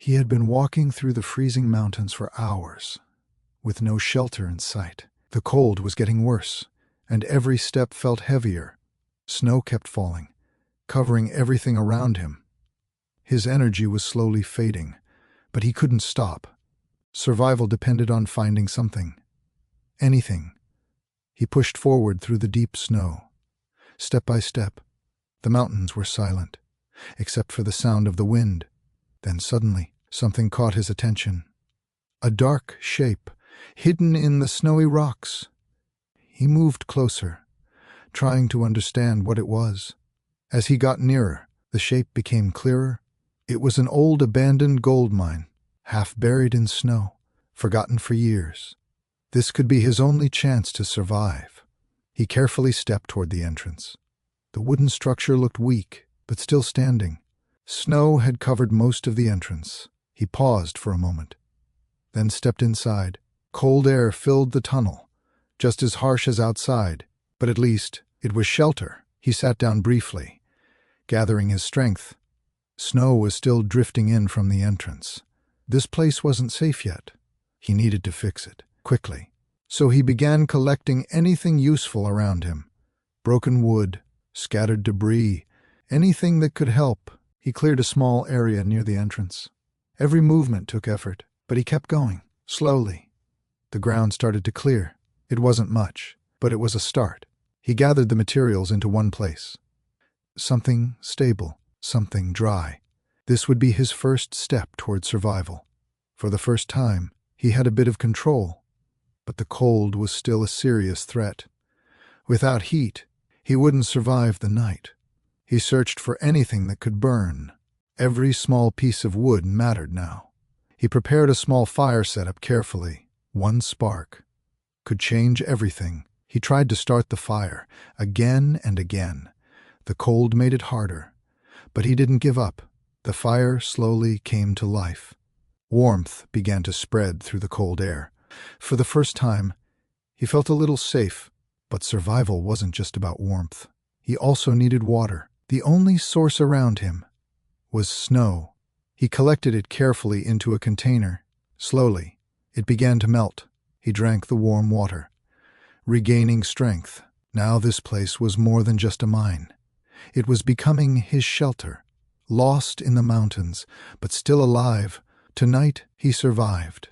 He had been walking through the freezing mountains for hours, with no shelter in sight. The cold was getting worse, and every step felt heavier. Snow kept falling, covering everything around him. His energy was slowly fading, but he couldn't stop. Survival depended on finding something. Anything. He pushed forward through the deep snow. Step by step, the mountains were silent, except for the sound of the wind. Then suddenly, something caught his attention. A dark shape, hidden in the snowy rocks. He moved closer, trying to understand what it was. As he got nearer, the shape became clearer. It was an old abandoned gold mine, half buried in snow, forgotten for years. This could be his only chance to survive. He carefully stepped toward the entrance. The wooden structure looked weak, but still standing. Snow had covered most of the entrance. He paused for a moment, then stepped inside. Cold air filled the tunnel, just as harsh as outside, but at least it was shelter. He sat down briefly, gathering his strength. Snow was still drifting in from the entrance. This place wasn't safe yet. He needed to fix it, quickly. So he began collecting anything useful around him. Broken wood, scattered debris, anything that could help. He cleared a small area near the entrance. Every movement took effort, but he kept going, slowly. The ground started to clear. It wasn't much, but it was a start. He gathered the materials into one place. Something stable, something dry. This would be his first step toward survival. For the first time, he had a bit of control, but the cold was still a serious threat. Without heat, he wouldn't survive the night. He searched for anything that could burn. Every small piece of wood mattered now. He prepared a small fire setup carefully. One spark could change everything. He tried to start the fire, again and again. The cold made it harder, but he didn't give up. The fire slowly came to life. Warmth began to spread through the cold air. For the first time, he felt a little safe, but survival wasn't just about warmth. He also needed water. The only source around him was snow. He collected it carefully into a container. Slowly, it began to melt. He drank the warm water, regaining strength. Now this place was more than just a mine. It was becoming his shelter. Lost in the mountains, but still alive, tonight he survived.